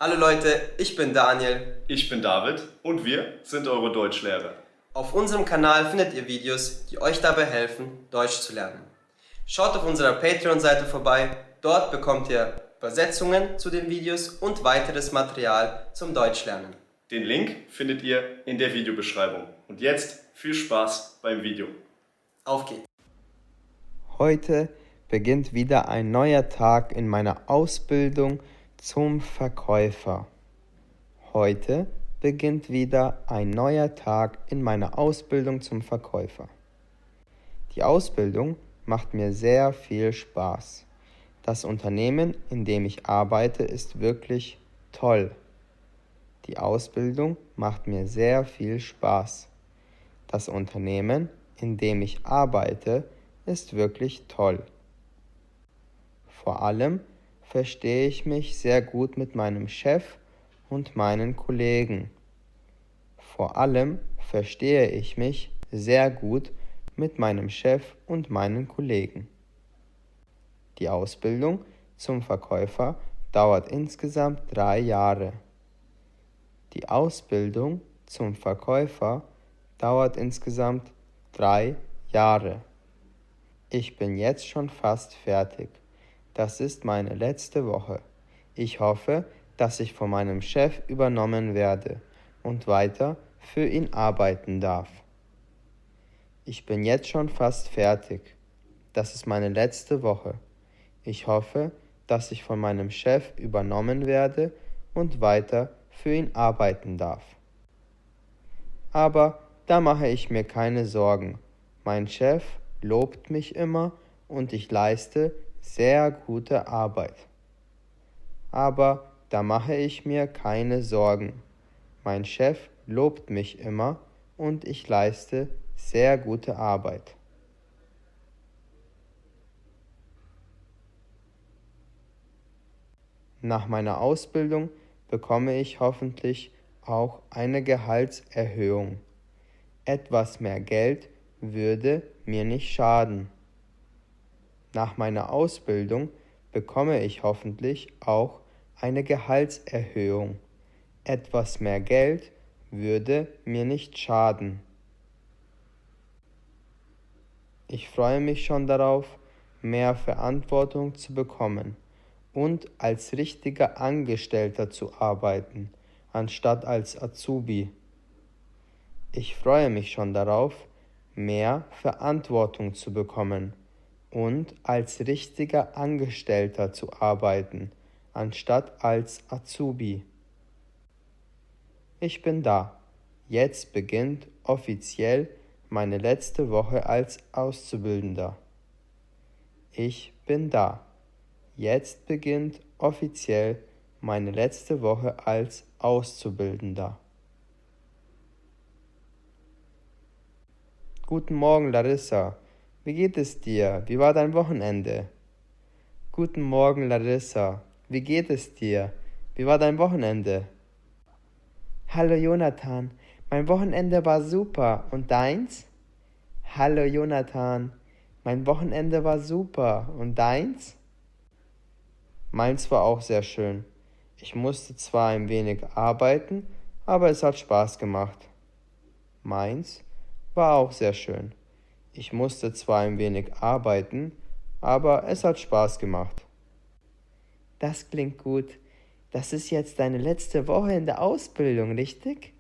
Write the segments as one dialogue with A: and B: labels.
A: Hallo Leute, ich bin Daniel.
B: Ich bin David und wir sind eure Deutschlehrer.
A: Auf unserem Kanal findet ihr Videos, die euch dabei helfen, Deutsch zu lernen. Schaut auf unserer Patreon-Seite vorbei, dort bekommt ihr Übersetzungen zu den Videos und weiteres Material zum Deutschlernen.
B: Den Link findet ihr in der Videobeschreibung. Und jetzt viel Spaß beim Video.
A: Auf geht's!
C: Heute beginnt wieder ein neuer Tag in meiner Ausbildung zum Verkäufer. Heute beginnt wieder ein neuer Tag in meiner Ausbildung zum Verkäufer. Die Ausbildung macht mir sehr viel Spaß. Das Unternehmen, in dem ich arbeite, ist wirklich toll. Die Ausbildung macht mir sehr viel Spaß. Das Unternehmen, in dem ich arbeite, ist wirklich toll. Vor allem verstehe ich mich sehr gut mit meinem Chef und meinen Kollegen. Vor allem verstehe ich mich sehr gut mit meinem Chef und meinen Kollegen. Die Ausbildung zum Verkäufer dauert insgesamt 3 Jahre. Die Ausbildung zum Verkäufer dauert insgesamt 3 Jahre. Ich bin jetzt schon fast fertig. Das ist meine letzte Woche. Ich hoffe, dass ich von meinem Chef übernommen werde und weiter für ihn arbeiten darf. Ich bin jetzt schon fast fertig. Das ist meine letzte Woche. Ich hoffe, dass ich von meinem Chef übernommen werde und weiter für ihn arbeiten darf. Aber da mache ich mir keine Sorgen. Mein Chef lobt mich immer und ich leiste sehr gute Arbeit. Aber da mache ich mir keine Sorgen. Mein Chef lobt mich immer und ich leiste sehr gute Arbeit. Nach meiner Ausbildung bekomme ich hoffentlich auch eine Gehaltserhöhung. Etwas mehr Geld würde mir nicht schaden. Nach meiner Ausbildung bekomme ich hoffentlich auch eine Gehaltserhöhung. Etwas mehr Geld würde mir nicht schaden. Ich freue mich schon darauf, mehr Verantwortung zu bekommen und als richtiger Angestellter zu arbeiten, anstatt als Azubi. Ich freue mich schon darauf, mehr Verantwortung zu bekommen und als richtiger Angestellter zu arbeiten, anstatt als Azubi. Ich bin da. Jetzt beginnt offiziell meine letzte Woche als Auszubildender. Ich bin da. Jetzt beginnt offiziell meine letzte Woche als Auszubildender. Guten Morgen, Larissa. Wie geht es dir? Wie war dein Wochenende? Guten Morgen, Larissa. Wie geht es dir? Wie war dein Wochenende? Hallo, Jonathan. Mein Wochenende war super. Und deins? Hallo, Jonathan. Mein Wochenende war super. Und deins? Meins war auch sehr schön. Ich musste zwar ein wenig arbeiten, aber es hat Spaß gemacht. Meins war auch sehr schön. Ich musste zwar ein wenig arbeiten, aber es hat Spaß gemacht. Das klingt gut. Das ist jetzt deine letzte Woche in der Ausbildung, richtig?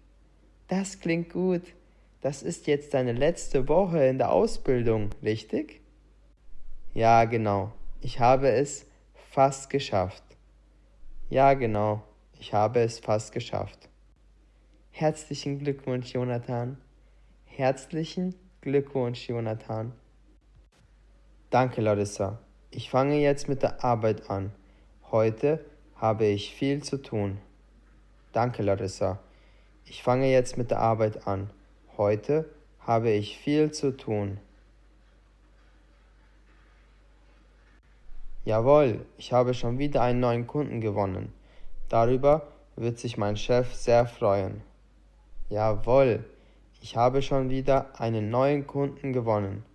C: Das klingt gut. Das ist jetzt deine letzte Woche in der Ausbildung, richtig? Ja, genau. Ich habe es fast geschafft. Ja, genau. Ich habe es fast geschafft. Herzlichen Glückwunsch, Jonathan. Herzlichen Glückwunsch, Jonathan. Danke, Larissa. Ich fange jetzt mit der Arbeit an. Heute habe ich viel zu tun. Danke, Larissa. Ich fange jetzt mit der Arbeit an. Heute habe ich viel zu tun. Jawohl, ich habe schon wieder einen neuen Kunden gewonnen. Darüber wird sich mein Chef sehr freuen. Jawohl, ich habe schon wieder einen neuen Kunden gewonnen.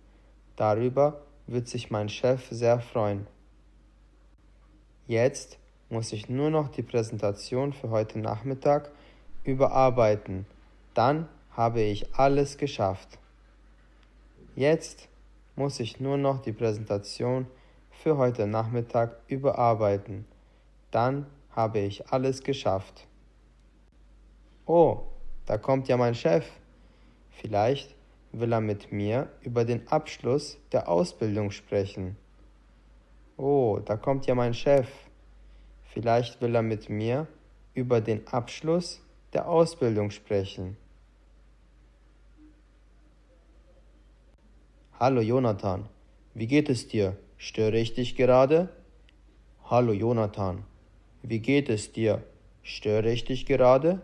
C: Darüber wird sich mein Chef sehr freuen. Jetzt muss ich nur noch die Präsentation für heute Nachmittag überarbeiten. Dann habe ich alles geschafft. Jetzt muss ich nur noch die Präsentation für heute Nachmittag überarbeiten. Dann habe ich alles geschafft. Oh, da kommt ja mein Chef. Vielleicht will er mit mir über den Abschluss der Ausbildung sprechen. Oh, da kommt ja mein Chef. Vielleicht will er mit mir über den Abschluss der Ausbildung sprechen. Hallo Jonathan, wie geht es dir? Störe ich dich gerade? Hallo Jonathan, wie geht es dir? Störe ich dich gerade?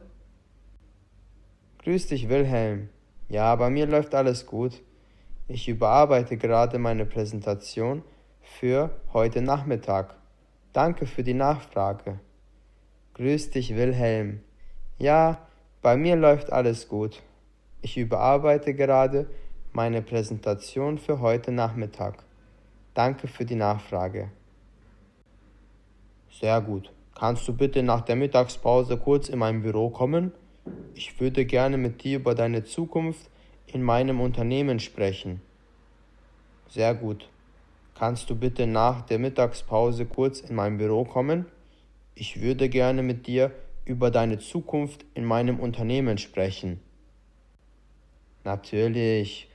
C: Grüß dich Wilhelm. Ja, bei mir läuft alles gut. Ich überarbeite gerade meine Präsentation für heute Nachmittag. Danke für die Nachfrage. Grüß dich Wilhelm. Ja, bei mir läuft alles gut. Ich überarbeite gerade meine Präsentation für heute Nachmittag. Danke für die Nachfrage. Sehr gut. Kannst du bitte nach der Mittagspause kurz in mein Büro kommen? Ich würde gerne mit dir über deine Zukunft in meinem Unternehmen sprechen. Sehr gut. Kannst du bitte nach der Mittagspause kurz in mein Büro kommen? Ich würde gerne mit dir über deine Zukunft in meinem Unternehmen sprechen. Natürlich.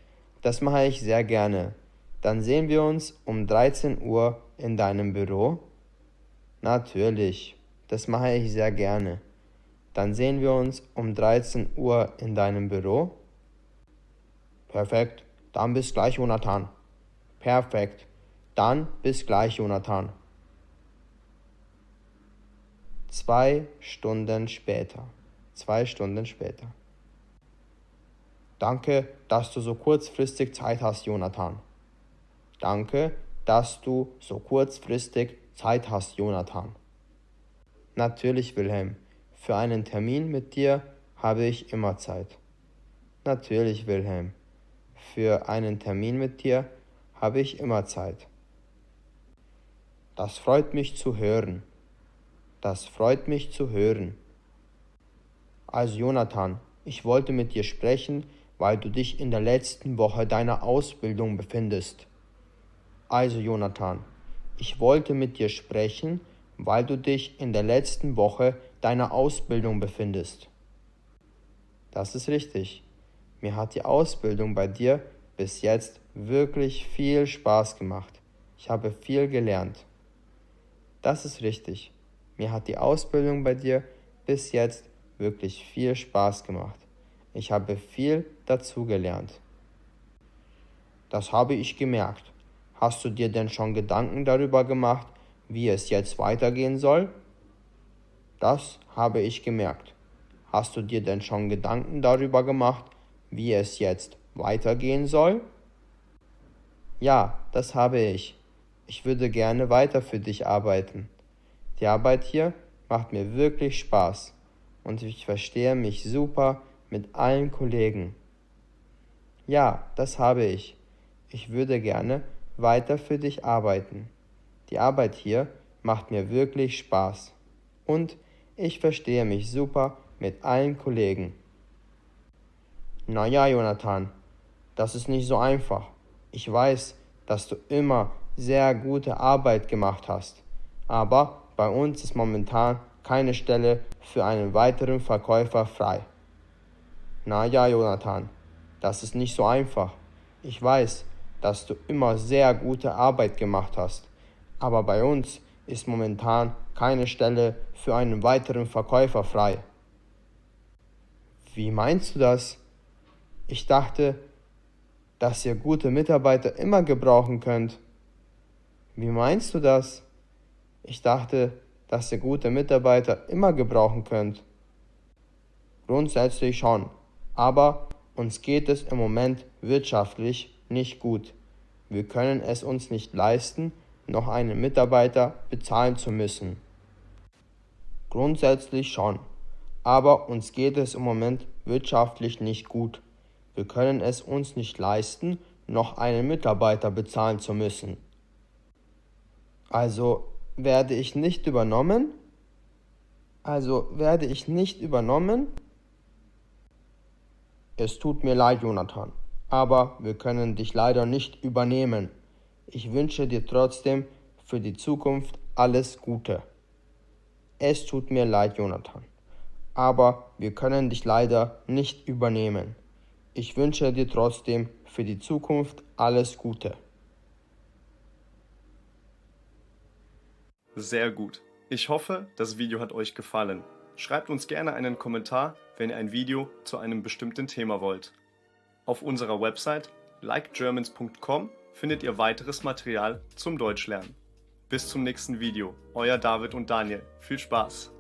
C: Das mache ich sehr gerne. Dann sehen wir uns um 13 Uhr in deinem Büro. Natürlich. Das mache ich sehr gerne. Dann sehen wir uns um 13 Uhr in deinem Büro. Perfekt. Dann bis gleich, Jonathan. Perfekt. Dann bis gleich, Jonathan. 2 Stunden später. 2 Stunden später. Danke, dass du so kurzfristig Zeit hast, Jonathan. Danke, dass du so kurzfristig Zeit hast, Jonathan. Natürlich, Wilhelm. Für einen Termin mit dir habe ich immer Zeit. Natürlich, Wilhelm. Für einen Termin mit dir habe ich immer Zeit. Das freut mich zu hören. Das freut mich zu hören. Also Jonathan, ich wollte mit dir sprechen, weil du dich in der letzten Woche deiner Ausbildung befindest. Also Jonathan, ich wollte mit dir sprechen, weil du dich in der letzten Woche deiner Ausbildung befindest. Das ist richtig. Mir hat die Ausbildung bei dir bis jetzt wirklich viel Spaß gemacht. Ich habe viel gelernt. Das ist richtig. Mir hat die Ausbildung bei dir bis jetzt wirklich viel Spaß gemacht. Ich habe viel dazugelernt. Das habe ich gemerkt. Hast du dir denn schon Gedanken darüber gemacht, wie es jetzt weitergehen soll? Das habe ich gemerkt. Hast du dir denn schon Gedanken darüber gemacht, wie es jetzt weitergehen soll? Ja, das habe ich. Ich würde gerne weiter für dich arbeiten. Die Arbeit hier macht mir wirklich Spaß und ich verstehe mich super mit allen Kollegen. Ja, das habe ich. Ich würde gerne weiter für dich arbeiten. Die Arbeit hier macht mir wirklich Spaß und ich verstehe mich super mit allen Kollegen. Naja, Jonathan, das ist nicht so einfach. Ich weiß, dass du immer sehr gute Arbeit gemacht hast, aber bei uns ist momentan keine Stelle für einen weiteren Verkäufer frei. Naja, Jonathan, das ist nicht so einfach. Ich weiß, dass du immer sehr gute Arbeit gemacht hast, aber bei uns ist momentan keine Stelle für einen weiteren Verkäufer frei. Wie meinst du das? Ich dachte, dass ihr gute Mitarbeiter immer gebrauchen könnt. Wie meinst du das? Ich dachte, dass ihr gute Mitarbeiter immer gebrauchen könnt. Grundsätzlich schon, aber uns geht es im Moment wirtschaftlich nicht gut. Wir können es uns nicht leisten, noch einen Mitarbeiter bezahlen zu müssen. Grundsätzlich schon, aber uns geht es im Moment wirtschaftlich nicht gut. Wir können es uns nicht leisten, noch einen Mitarbeiter bezahlen zu müssen. Also werde ich nicht übernommen? Also werde ich nicht übernommen? Es tut mir leid, Jonathan, aber wir können dich leider nicht übernehmen. Ich wünsche dir trotzdem für die Zukunft alles Gute. Es tut mir leid, Jonathan, aber wir können dich leider nicht übernehmen. Ich wünsche dir trotzdem für die Zukunft alles Gute.
B: Sehr gut. Ich hoffe, das Video hat euch gefallen. Schreibt uns gerne einen Kommentar, wenn ihr ein Video zu einem bestimmten Thema wollt. Auf unserer Website likegermans.com findet ihr weiteres Material zum Deutschlernen. Bis zum nächsten Video. Euer David und Daniel. Viel Spaß!